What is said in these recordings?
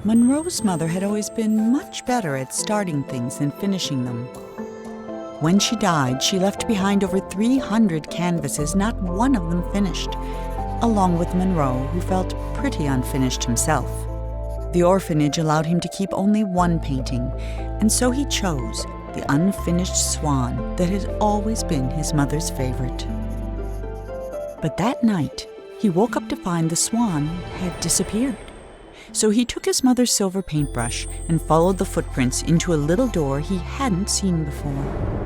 Monroe's mother had always been much better at starting things than finishing them. When she died, she left behind over 300 canvases, not one of them finished, along with Monroe, who felt pretty unfinished himself. The orphanage allowed him to keep only one painting, and so he chose the Unfinished Swan that had always been his mother's favorite. But that night, he woke up to find the swan had disappeared. So he took his mother's silver paintbrush and followed the footprints into a little door he hadn't seen before.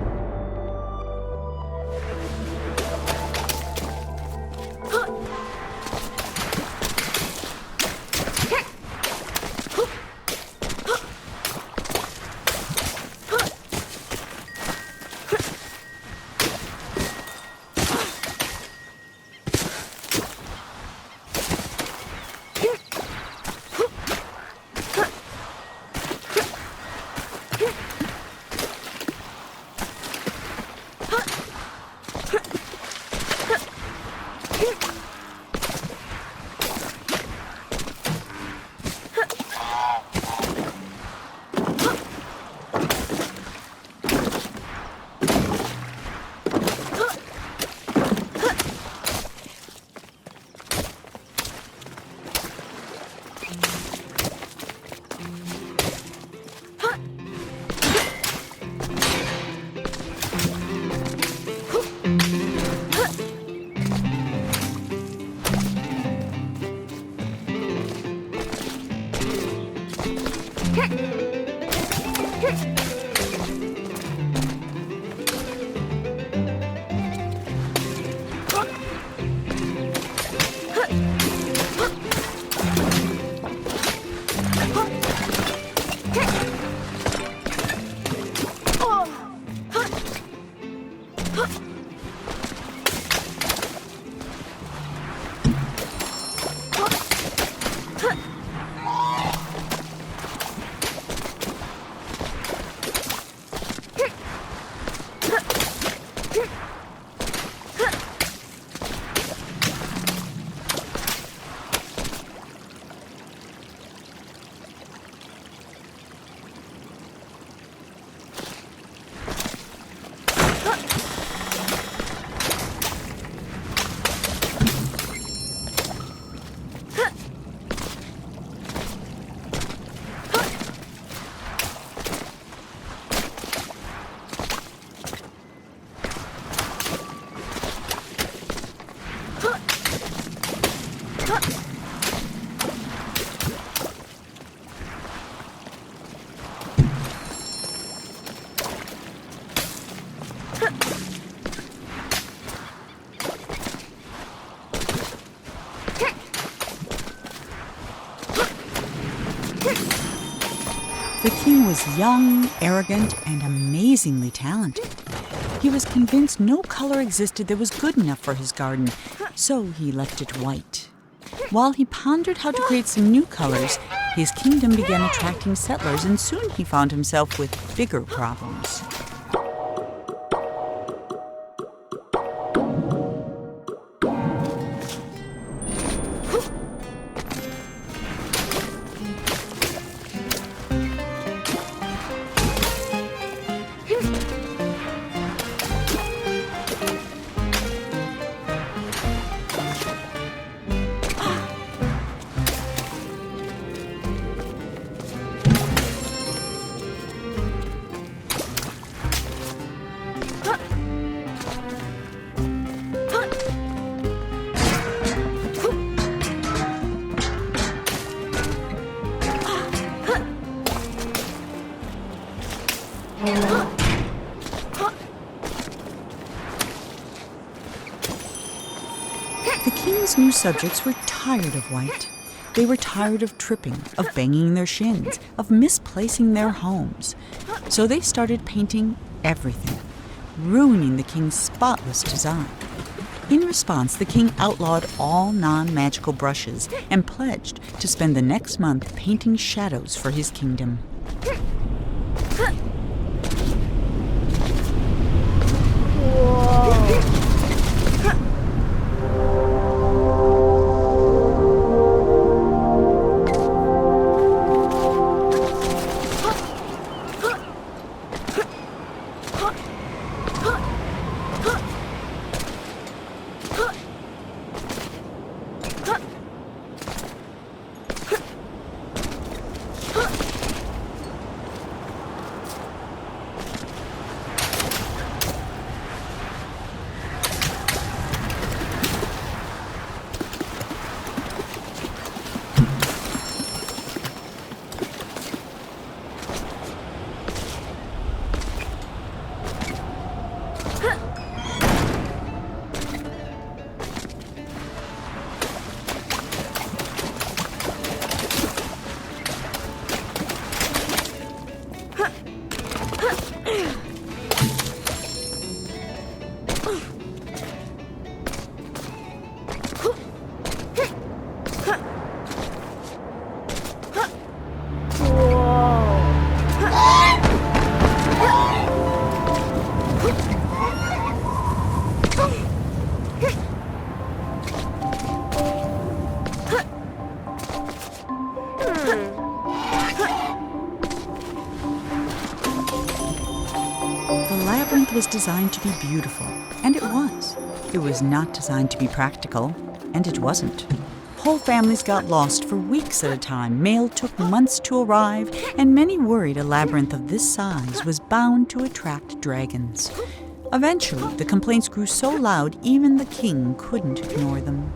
The king was young, arrogant, and amazingly talented. He was convinced no color existed that was good enough for his garden, so he left it white. While he pondered how to create some new colors, his kingdom began attracting settlers, and soon he found himself with bigger problems. The king's new subjects were tired of white. They were tired of tripping, of banging their shins, of misplacing their homes. So they started painting everything, ruining the king's spotless design. In response, the king outlawed all non-magical brushes and pledged to spend the next month painting shadows for his kingdom. The labyrinth was designed to be beautiful, and it was. It was not designed to be practical, and it wasn't. Whole families got lost for weeks at a time, mail took months to arrive, and many worried a labyrinth of this size was bound to attract dragons. Eventually, the complaints grew so loud even the king couldn't ignore them.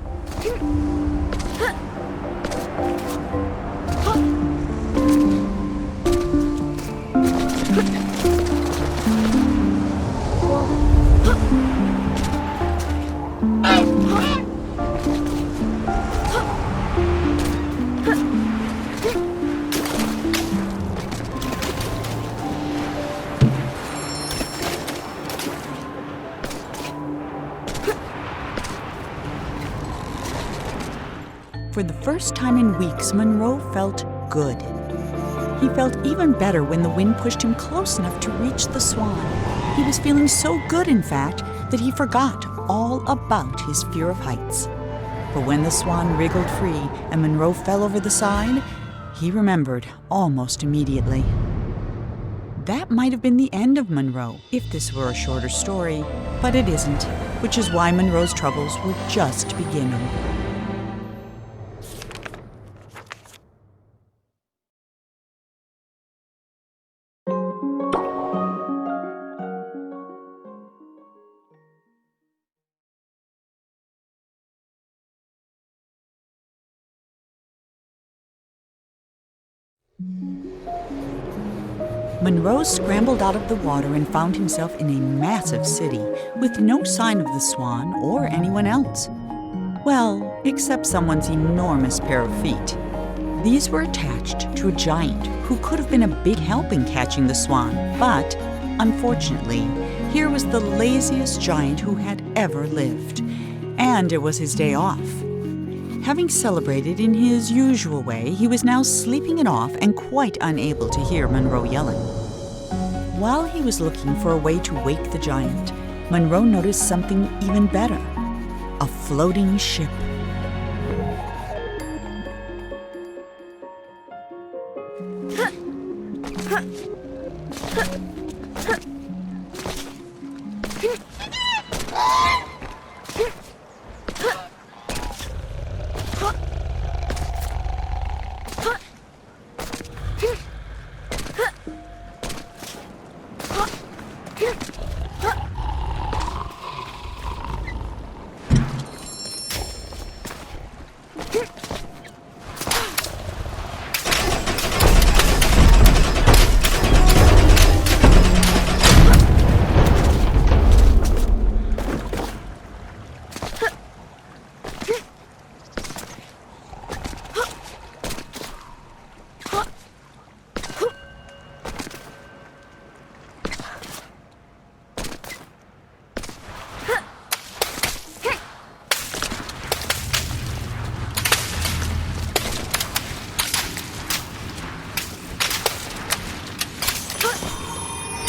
For the first time in weeks, Monroe felt good. He felt even better when the wind pushed him close enough to reach the swan. He was feeling so good, in fact, that he forgot all about his fear of heights. But when the swan wriggled free and Monroe fell over the side, he remembered almost immediately. That might have been the end of Monroe if this were a shorter story, but it isn't, which is why Monroe's troubles were just beginning. Monroe scrambled out of the water and found himself in a massive city with no sign of the swan or anyone else. Well, except someone's enormous pair of feet. These were attached to a giant who could have been a big help in catching the swan, but unfortunately, here was the laziest giant who had ever lived, and it was his day off. Having celebrated in his usual way, he was now sleeping it off and quite unable to hear Monroe yelling. While he was looking for a way to wake the giant, Monroe noticed something even better: a floating ship.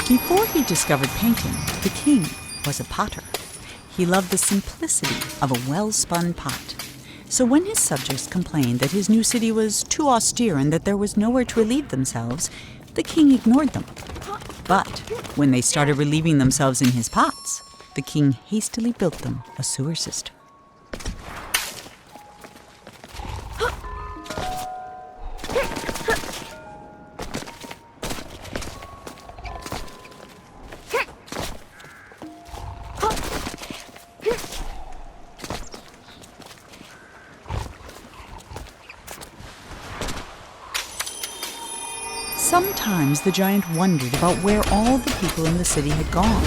Before he discovered painting, the king was a potter. He loved the simplicity of a well-spun pot. So when his subjects complained that his new city was too austere and that there was nowhere to relieve themselves, the king ignored them. But when they started relieving themselves in his pots, the king hastily built them a sewer system. Sometimes the giant wondered about where all the people in the city had gone.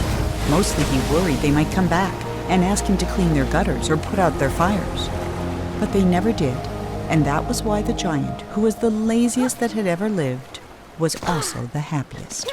Mostly he worried they might come back and ask him to clean their gutters or put out their fires. But they never did, and that was why the giant, who was the laziest that had ever lived, was also the happiest.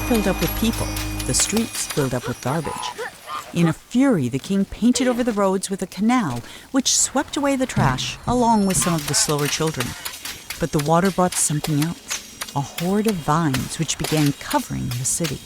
Filled up with people, the streets filled up with garbage. In a fury, the king painted over the roads with a canal, which swept away the trash, along with some of the slower children. But the water brought something else, a horde of vines which began covering the city.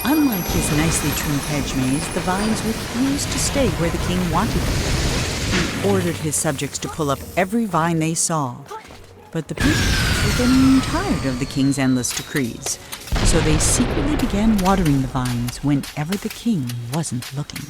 Unlike his nicely trimmed hedge maze, the vines refused to stay where the king wanted them. He ordered his subjects to pull up every vine they saw. But the people were getting tired of the king's endless decrees, so they secretly began watering the vines whenever the king wasn't looking.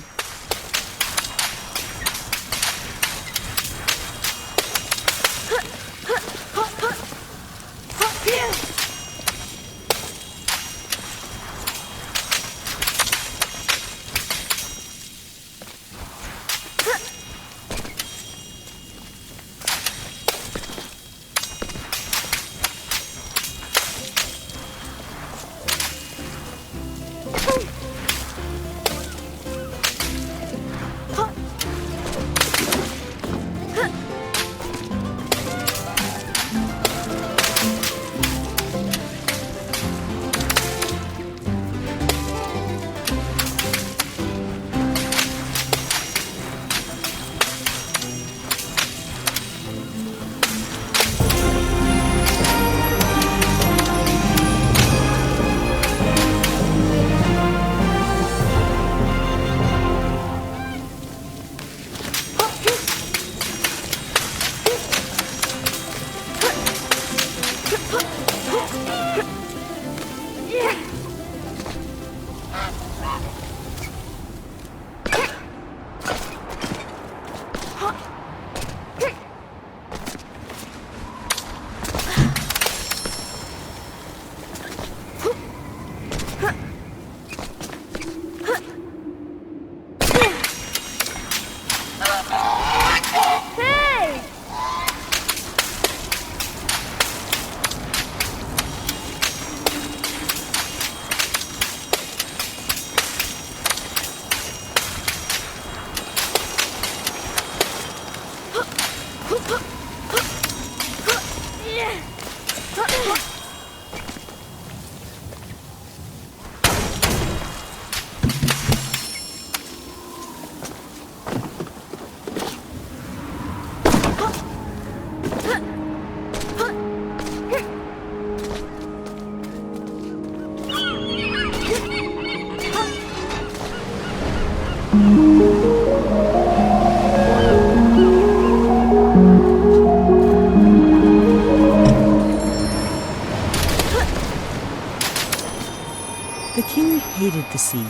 The king hated the sea,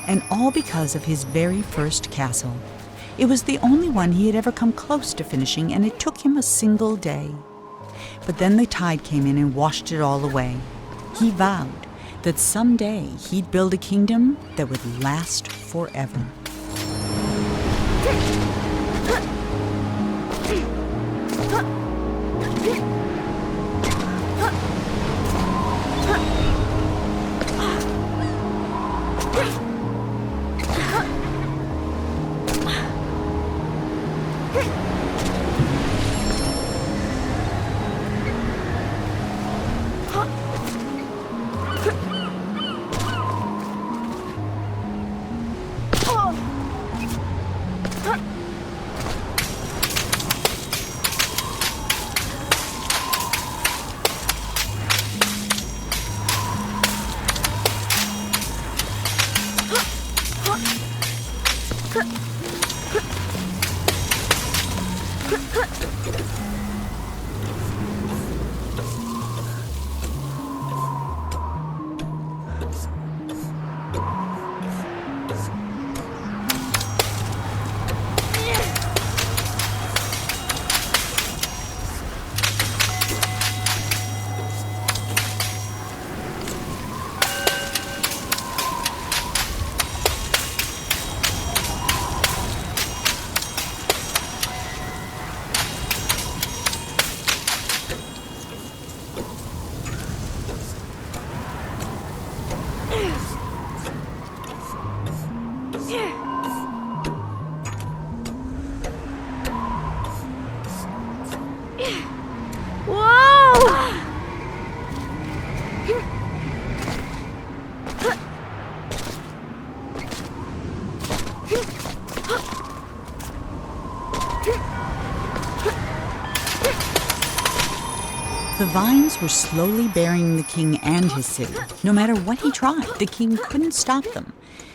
and all because of his very first castle. It was the only one he had ever come close to finishing, and it took him a single day. But then the tide came in and washed it all away. He vowed that someday he'd build a kingdom that would last forever. The vines were slowly burying the king and his city. No matter what he tried, the king couldn't stop them.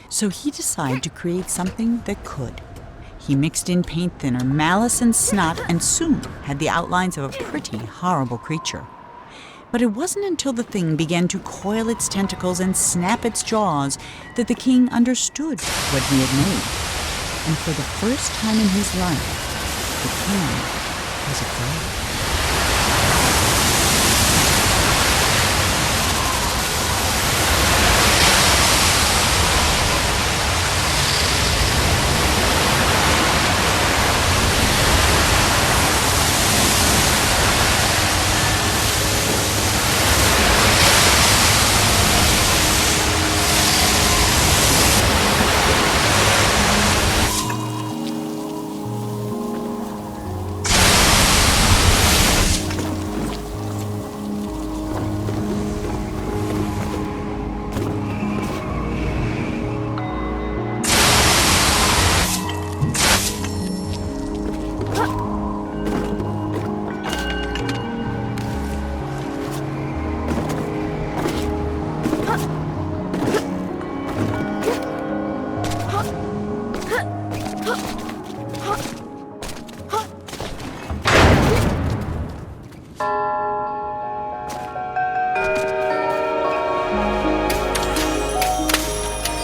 So he decided to create something that could. He mixed in paint thinner, malice, and snot, and soon had the outlines of a pretty horrible creature. But it wasn't until the thing began to coil its tentacles and snap its jaws that the king understood what he had made. And for the first time in his life, the king was afraid.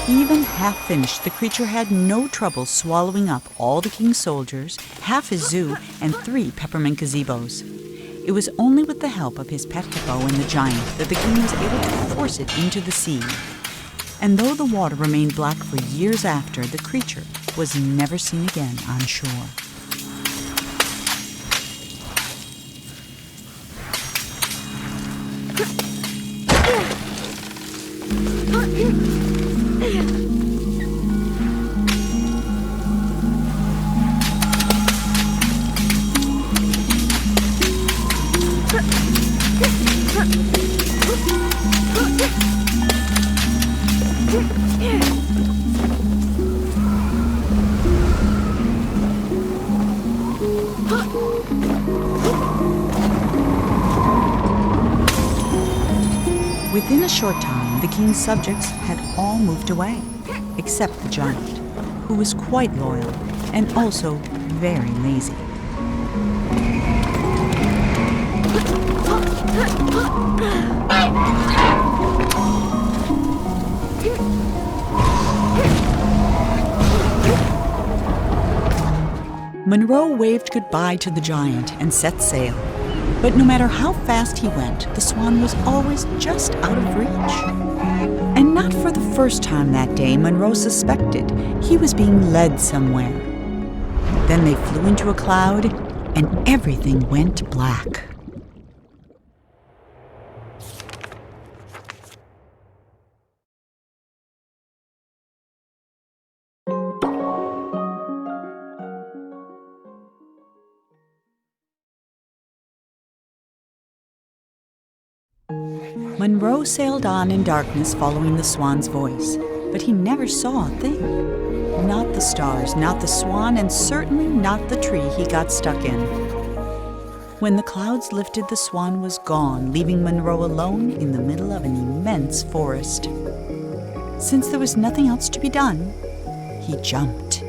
Even half finished, the creature had no trouble swallowing up all the king's soldiers, half his zoo, and 3 peppermint gazebos. It was only with the help of his pet hippo and the giant that the king was able to force it into the sea. And though the water remained black for years after, the creature was never seen again on shore. Within a short time, the king's subjects had all moved away, except the giant, who was quite loyal and also very lazy. Monroe waved goodbye to the giant and set sail. But no matter how fast he went, the swan was always just out of reach. And not for the first time that day, Monroe suspected he was being led somewhere. Then they flew into a cloud, and everything went black. Monroe sailed on in darkness, following the swan's voice, but he never saw a thing. Not the stars, not the swan, and certainly not the tree he got stuck in. When the clouds lifted, the swan was gone, leaving Monroe alone in the middle of an immense forest. Since there was nothing else to be done, he jumped.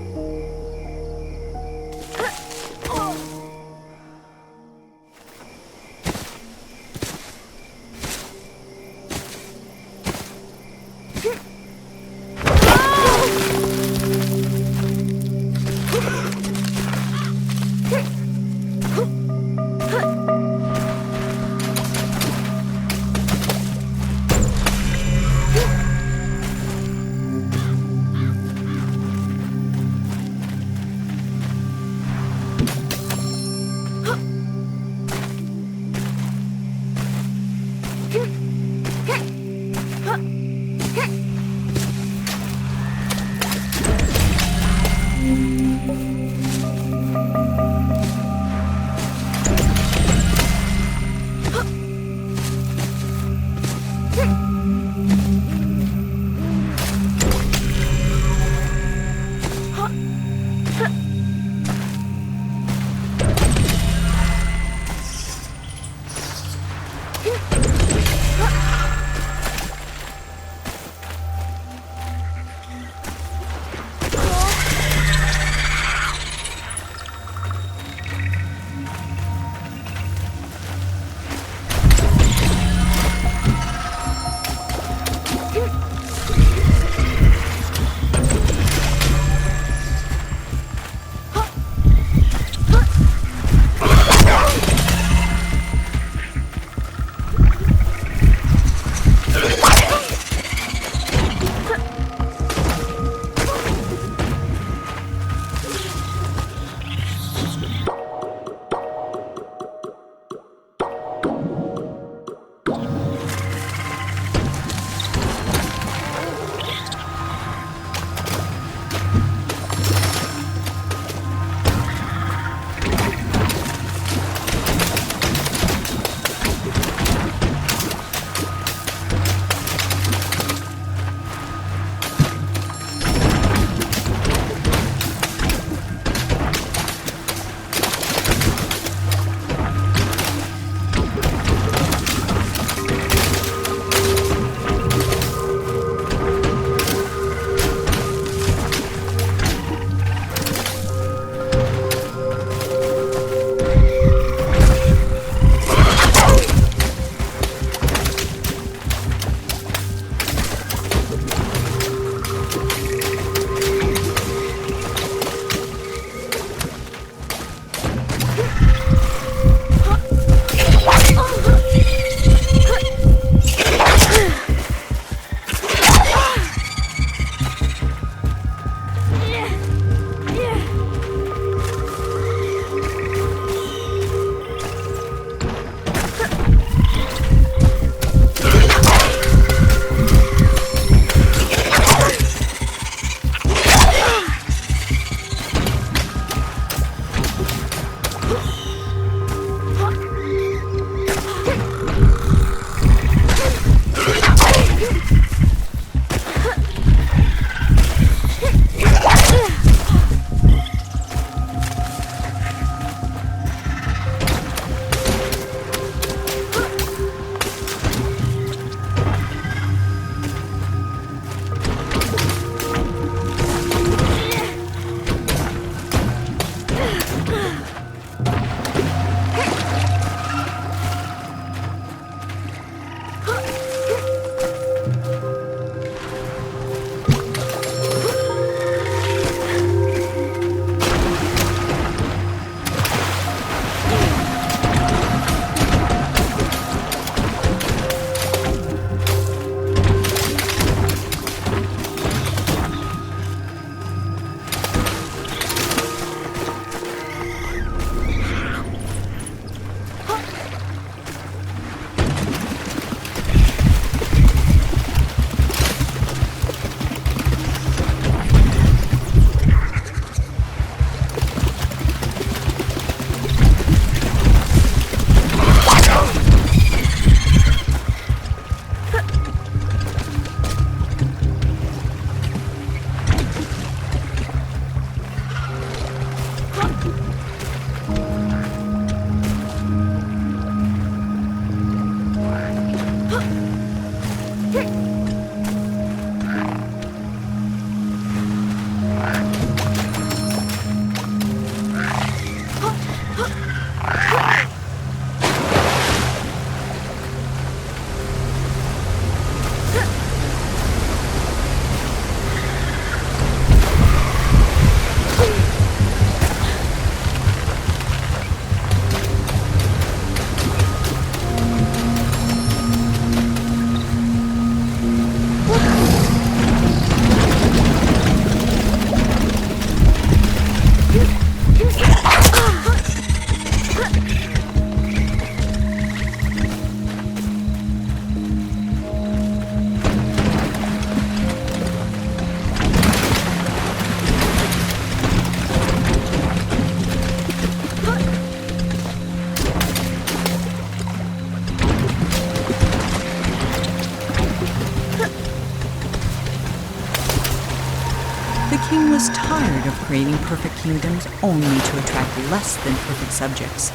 The king was tired of creating perfect kingdoms only to attract less than perfect subjects.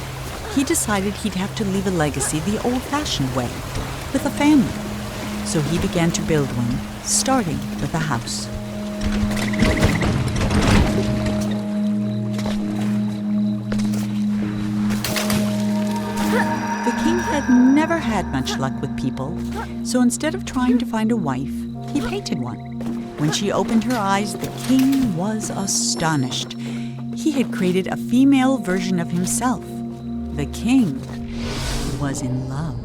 He decided he'd have to leave a legacy the old-fashioned way, with a family. So he began to build one, starting with a house. The king had never had much luck with people, so instead of trying to find a wife, he painted one. When she opened her eyes, the king was astonished. He had created a female version of himself. The king was in love.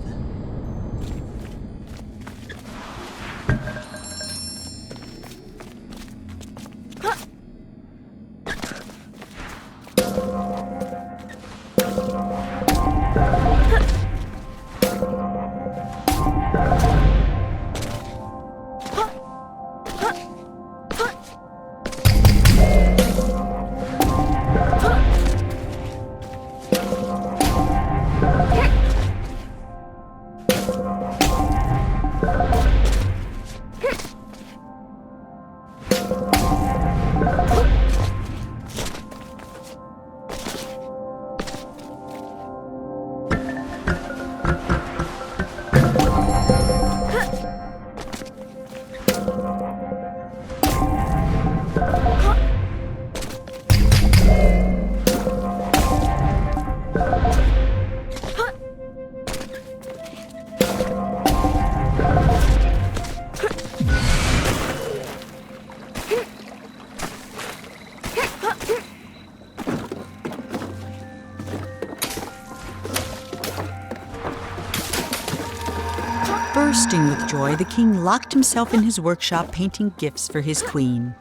Bursting with joy, the king locked himself in his workshop painting gifts for his queen.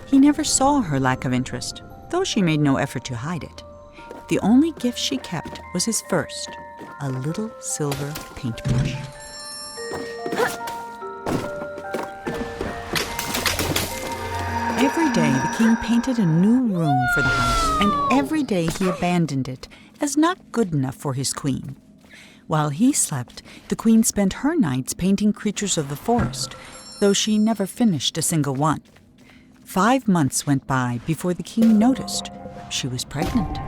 He never saw her lack of interest, though she made no effort to hide it. The only gift she kept was his first, a little silver paintbrush. Every day the king painted a new room for the house, and every day he abandoned it as not good enough for his queen. While he slept, the queen spent her nights painting creatures of the forest, though she never finished a single one. 5 months went by before the king noticed she was pregnant.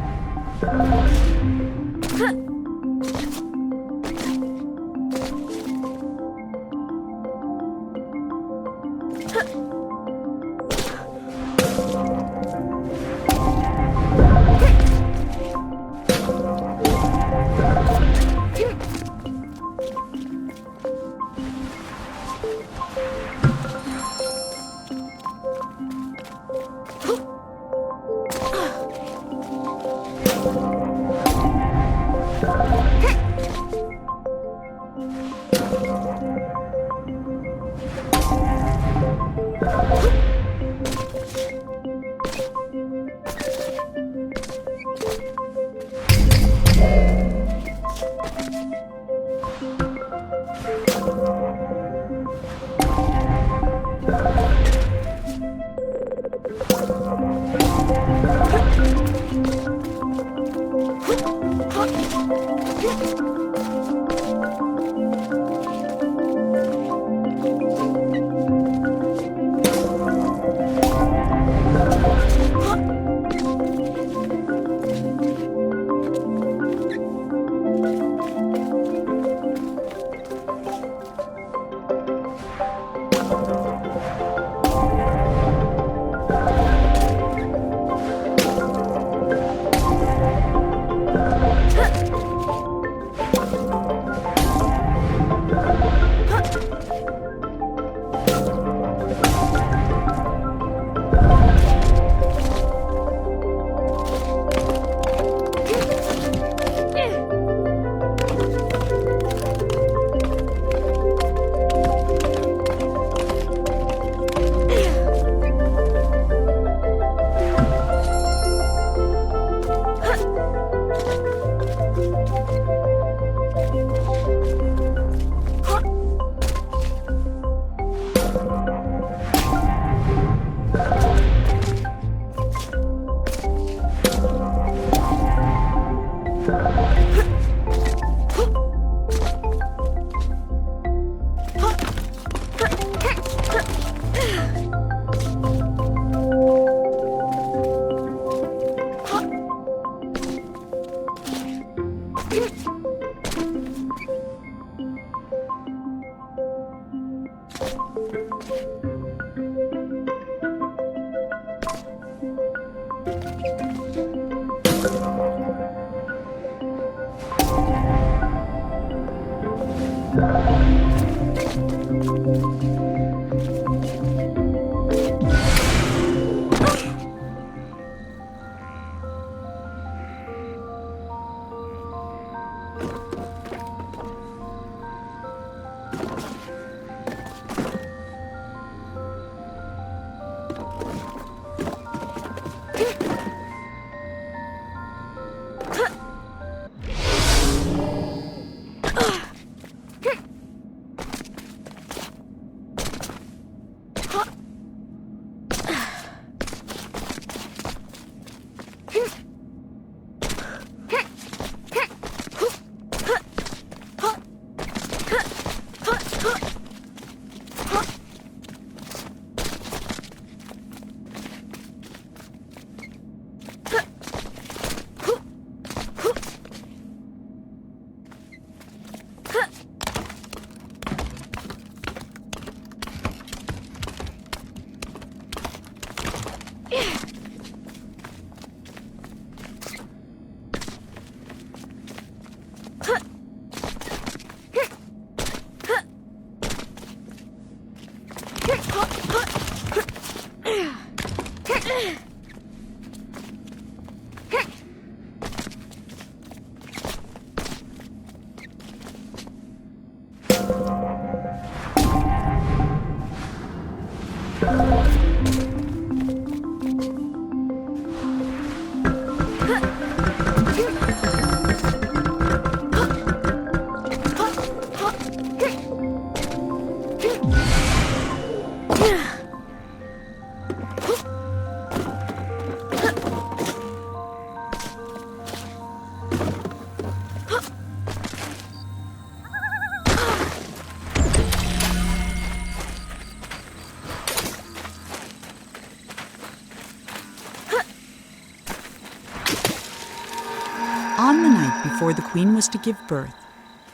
On the night before the queen was to give birth,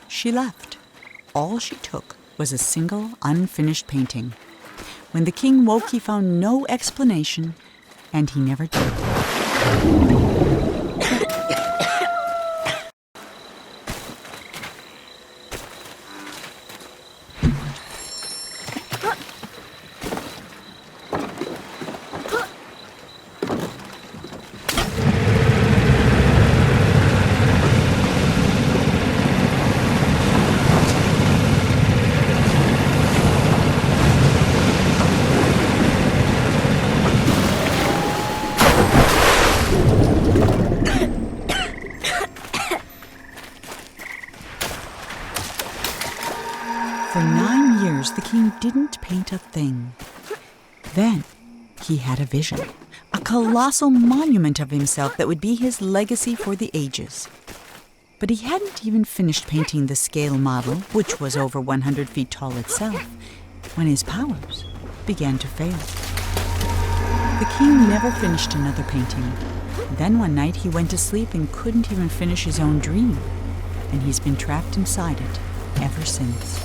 she left. All she took was a single unfinished painting. When the king woke, he found no explanation, and he never did. For 9 years, the king didn't paint a thing. Then he had a vision, a colossal monument of himself that would be his legacy for the ages. But he hadn't even finished painting the scale model, which was over 100 feet tall itself, when his powers began to fail. The king never finished another painting. Then one night he went to sleep and couldn't even finish his own dream, and he's been trapped inside it ever since.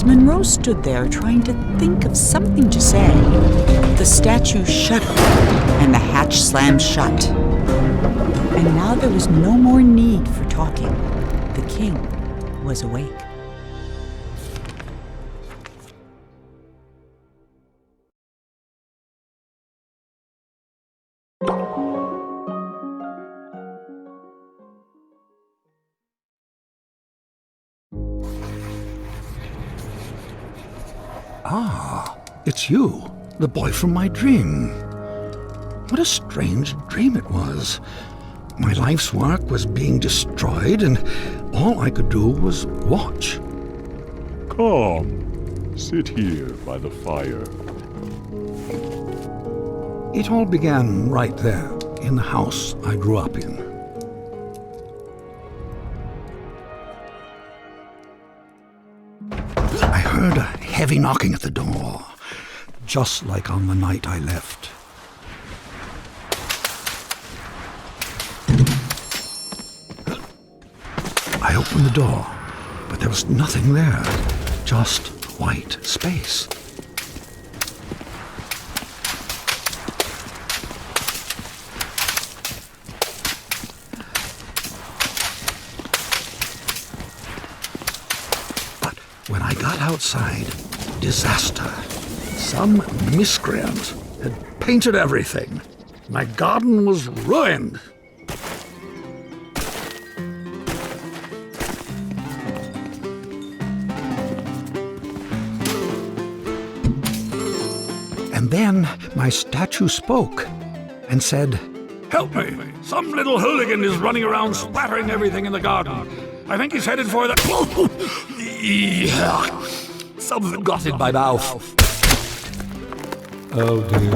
As Monroe stood there trying to think of something to say, the statue shuddered and the hatch slammed shut. And now there was no more need for talking. The king was awake. Ah, it's you, the boy from my dream. What a strange dream it was. My life's work was being destroyed, and all I could do was watch. Come, sit here by the fire. It all began right there, in the house I grew up in. I heard a heavy knocking at the door, just like on the night I left. I opened the door, but there was nothing there, just white space. But when I got outside, disaster. Some miscreant had painted everything. My garden was ruined. And then my statue spoke and said, "Help me! Some little hooligan is running around splattering everything in the garden. I think he's headed for the..." Something got in my mouth. Oh dear.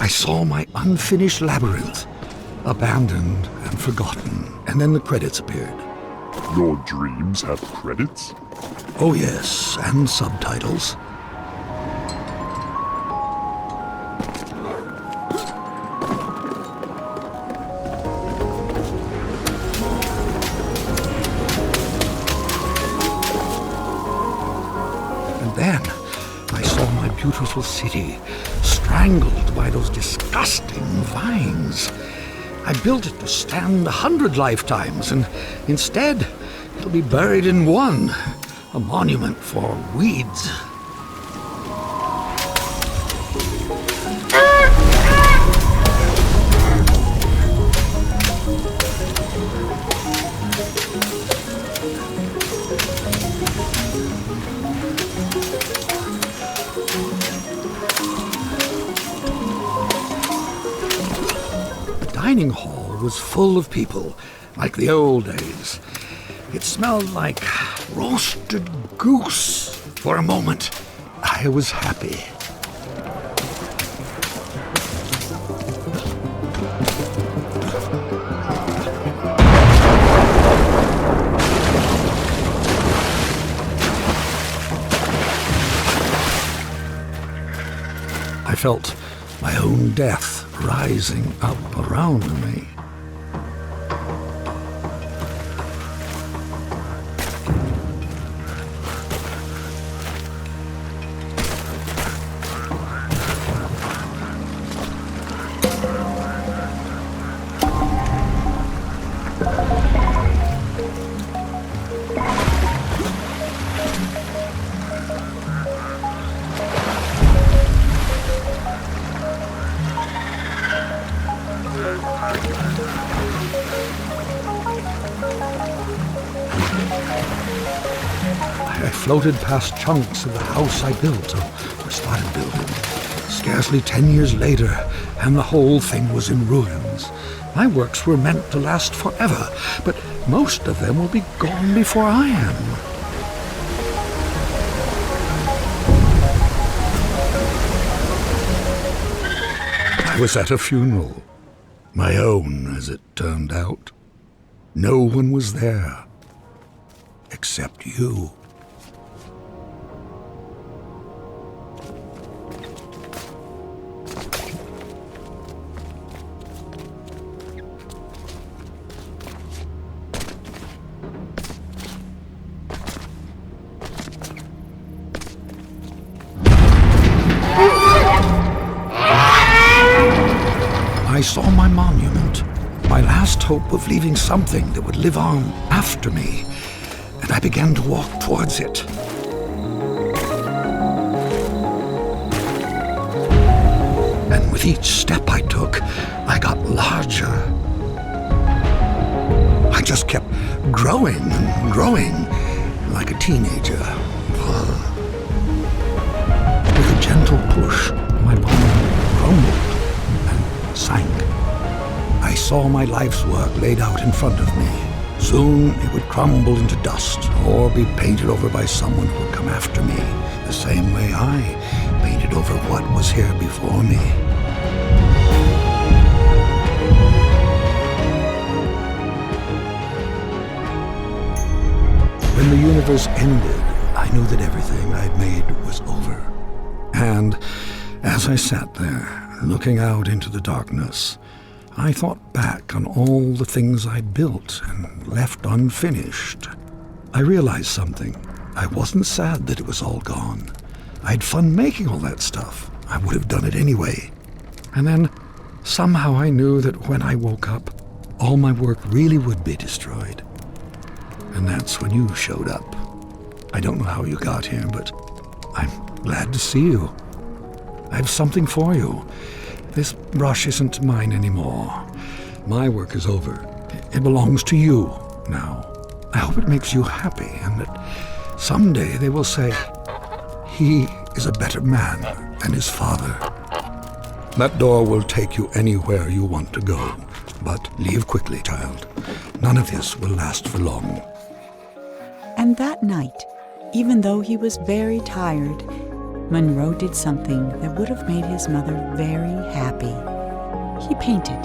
I saw my unfinished labyrinth, abandoned and forgotten. And then the credits appeared. Your dreams have credits? Oh yes, and subtitles. And then I saw my beautiful city strangled by those disgusting vines. I built it to stand 100 lifetimes, and instead, it'll be buried in one, a monument for weeds. The dining hall was full of people, like the old days. It smelled like roasted goose. For a moment, I was happy. I felt my own death rising up around me. I floated past chunks of the house I built, or started building. Scarcely 10 years later, and the whole thing was in ruins. My works were meant to last forever, but most of them will be gone before I am. I was at a funeral. My own, as it turned out. No one was there, except you. I saw my monument, my last hope of leaving something that would live on after me, and I began to walk towards it. And with each step I took, I got larger. I just kept growing and growing like a teenager. With a gentle push, my monument crumbled and sank. I saw my life's work laid out in front of me. Soon it would crumble into dust or be painted over by someone who would come after me, the same way I painted over what was here before me. When the universe ended, I knew that everything I'd made was over. And as I sat there, looking out into the darkness, I thought back on all the things I'd built and left unfinished. I realized something. I wasn't sad that it was all gone. I had fun making all that stuff. I would have done it anyway. And then, somehow I knew that when I woke up, all my work really would be destroyed. And that's when you showed up. I don't know how you got here, but I'm glad to see you. I have something for you. This brush isn't mine anymore. My work is over. It belongs to you now. I hope it makes you happy and that someday they will say, he is a better man than his father. That door will take you anywhere you want to go. But leave quickly, child. None of this will last for long. And that night, even though he was very tired, Monroe did something that would have made his mother very happy. He painted.